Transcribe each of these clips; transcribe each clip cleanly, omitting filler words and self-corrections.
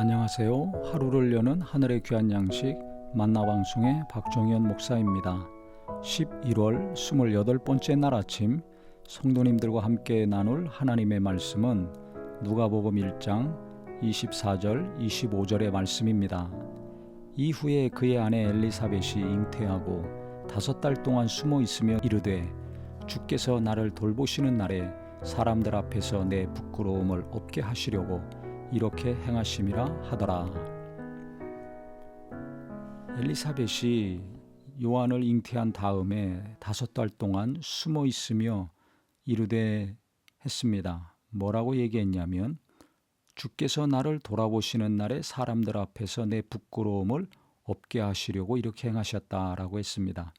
안녕하세요. 하루를 여는 하늘의 귀한 양식 만나방송의 박종현 목사입니다. 11월 28번째 날 아침 성도님들과 함께 나눌 하나님의 말씀은 누가복음 1장 24절 25절의 말씀입니다. 이후에 그의 아내 엘리사벳이 잉태하고 5달 동안 숨어 있으며 이르되 주께서 나를 돌보시는 날에 사람들 앞에서 내 부끄러움을 없게 하시려고 이렇게 행하심이라 하더라. 엘리사벳이 요한을 잉태한 다음에 5달 동안 숨어 있으며 이르되 했습니다. 뭐라고 얘기했냐면 주께서 나를 돌아보시는 날에 사람들 앞에서 내 부끄러움을 없게 하시려고 이렇게 행하셨다라고 했습니다.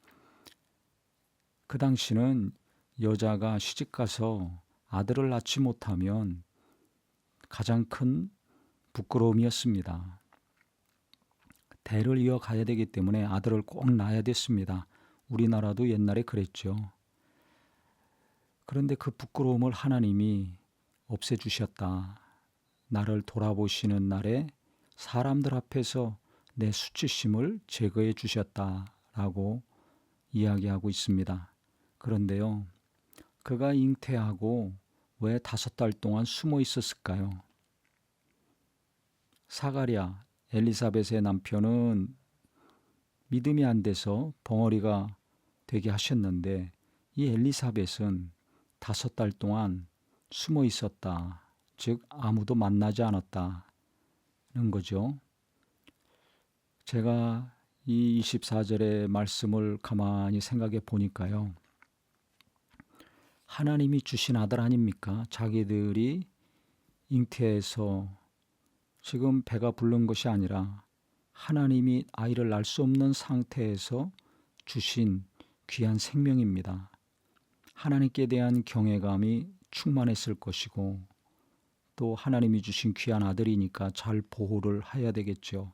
그 당시는 여자가 시집가서 아들을 낳지 못하면 가장 큰 부끄러움이었습니다. 대를 이어가야 되기 때문에 아들을 꼭 낳아야 됐습니다. 우리나라도 옛날에 그랬죠. 그런데 그 부끄러움을 하나님이 없애주셨다. 나를 돌아보시는 날에 사람들 앞에서 내 수치심을 제거해 주셨다라고 이야기하고 있습니다. 그런데요, 그가 잉태하고 왜 5달 동안 숨어 있었을까요? 사가랴, 엘리사벳의 남편은 믿음이 안 돼서 벙어리가 되게 하셨는데 이 엘리사벳은 5달 동안 숨어 있었다. 즉 아무도 만나지 않았다는 거죠. 제가 이 24절의 말씀을 가만히 생각해 보니까요. 하나님이 주신 아들 아닙니까? 자기들이 잉태해서 지금 배가 부른 것이 아니라 하나님이 아이를 낳을 수 없는 상태에서 주신 귀한 생명입니다. 하나님께 대한 경외감이 충만했을 것이고 또 하나님이 주신 귀한 아들이니까 잘 보호를 해야 되겠죠.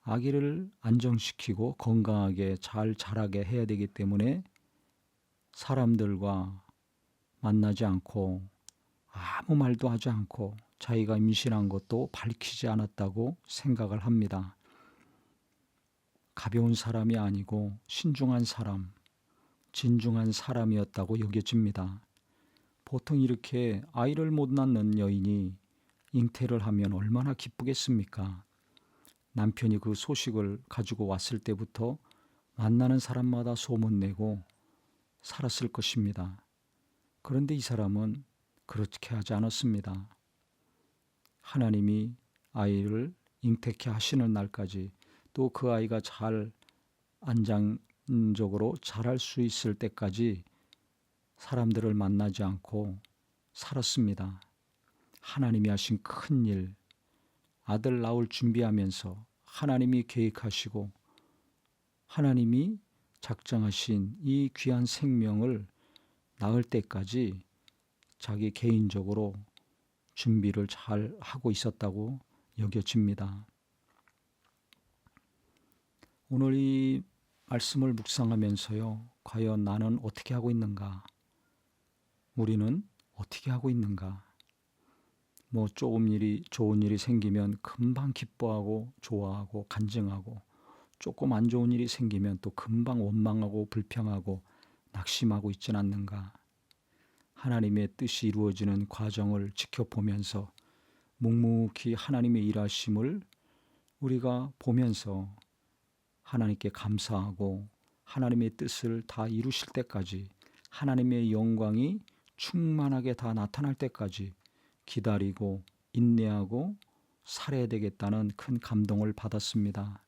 아기를 안정시키고 건강하게 잘 자라게 해야 되기 때문에 사람들과 만나지 않고 아무 말도 하지 않고 자기가 임신한 것도 밝히지 않았다고 생각을 합니다. 가벼운 사람이 아니고 신중한 사람, 진중한 사람이었다고 여겨집니다. 보통 이렇게 아이를 못 낳는 여인이 잉태를 하면 얼마나 기쁘겠습니까? 남편이 그 소식을 가지고 왔을 때부터 만나는 사람마다 소문내고 살았을 것입니다. 그런데 이 사람은 그렇게 하지 않았습니다. 하나님이 아이를 잉태케 하시는 날까지 또 그 아이가 잘 안정적으로 자랄 수 있을 때까지 사람들을 만나지 않고 살았습니다. 하나님이 하신 큰 일, 아들 낳을 준비하면서 하나님이 계획하시고 하나님이 작정하신 이 귀한 생명을 낳을 때까지 자기 개인적으로 준비를 잘 하고 있었다고 여겨집니다. 오늘 이 말씀을 묵상하면서요, 과연 나는 어떻게 하고 있는가? 우리는 어떻게 하고 있는가? 조금 좋은 일이 생기면 금방 기뻐하고 좋아하고 간증하고 조금 안 좋은 일이 생기면 또 금방 원망하고 불평하고 낙심하고 있진 않는가? 하나님의 뜻이 이루어지는 과정을 지켜보면서 묵묵히 하나님의 일하심을 우리가 보면서 하나님께 감사하고 하나님의 뜻을 다 이루실 때까지 하나님의 영광이 충만하게 다 나타날 때까지 기다리고 인내하고 살아야 되겠다는 큰 감동을 받았습니다.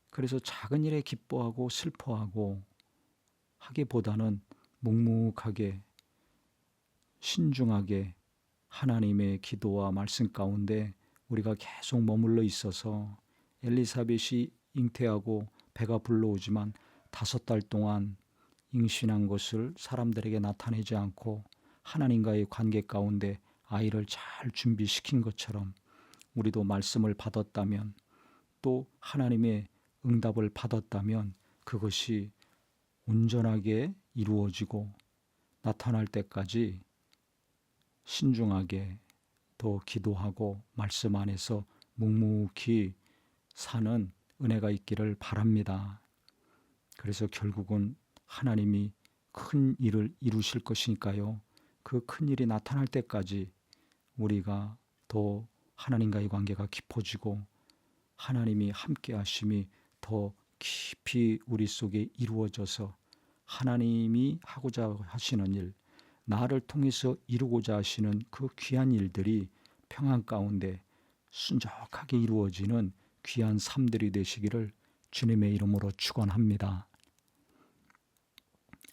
그래서 작은 일에 기뻐하고 슬퍼하고 하기보다는 묵묵하게 신중하게 하나님의 기도와 말씀 가운데 우리가 계속 머물러 있어서 엘리사벳이 잉태하고 배가 불러오지만 5달 동안 임신한 것을 사람들에게 나타내지 않고 하나님과의 관계 가운데 아이를 잘 준비시킨 것처럼 우리도 말씀을 받았다면 또 하나님의 응답을 받았다면 그것이 온전하게 이루어지고 나타날 때까지 신중하게 더 기도하고 말씀 안에서 묵묵히 사는 은혜가 있기를 바랍니다. 그래서 결국은 하나님이 큰 일을 이루실 것이니까요. 그 큰 일이 나타날 때까지 우리가 더 하나님과의 관계가 깊어지고 하나님이 함께 하심이 더 깊이 우리 속에 이루어져서 하나님이 하고자 하시는 일, 나를 통해서 이루고자 하시는 그 귀한 일들이 평안 가운데 순적하게 이루어지는 귀한 삶들이 되시기를 주님의 이름으로 축원합니다.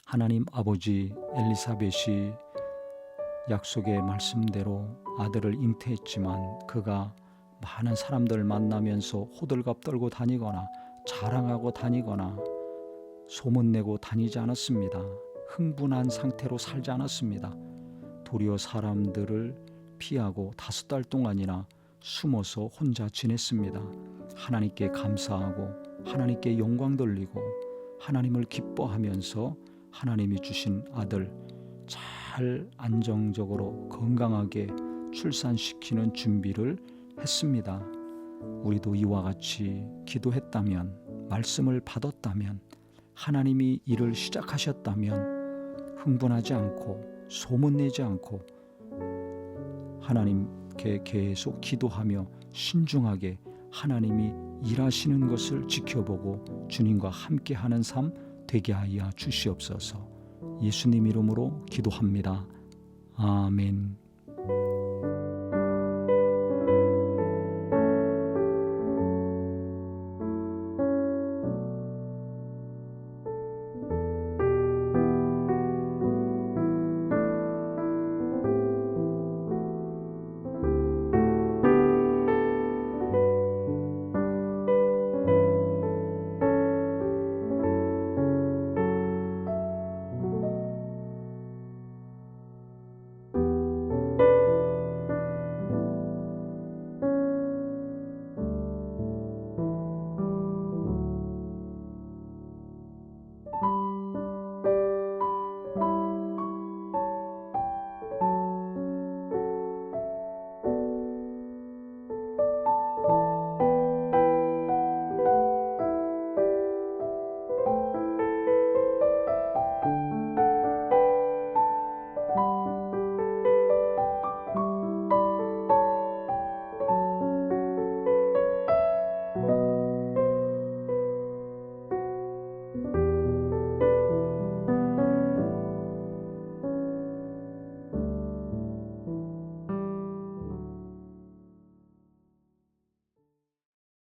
하나님 아버지, 엘리사벳이 약속의 말씀대로 아들을 잉태했지만 그가 많은 사람들 만나면서 호들갑 떨고 다니거나 자랑하고 다니거나 소문내고 다니지 않았습니다. 흥분한 상태로 살지 않았습니다. 도리어 사람들을 피하고 5달 동안이나 숨어서 혼자 지냈습니다. 하나님께 감사하고 하나님께 영광 돌리고 하나님을 기뻐하면서 하나님이 주신 아들 잘 안정적으로 건강하게 출산시키는 준비를 했습니다. 우리도 이와 같이 기도했다면, 말씀을 받았다면, 하나님이 일을 시작하셨다면 흥분하지 않고 소문내지 않고 하나님께 계속 기도하며 신중하게 하나님이 일하시는 것을 지켜보고 주님과 함께하는 삶 되게 하여 주시옵소서. 예수님 이름으로 기도합니다. 아멘.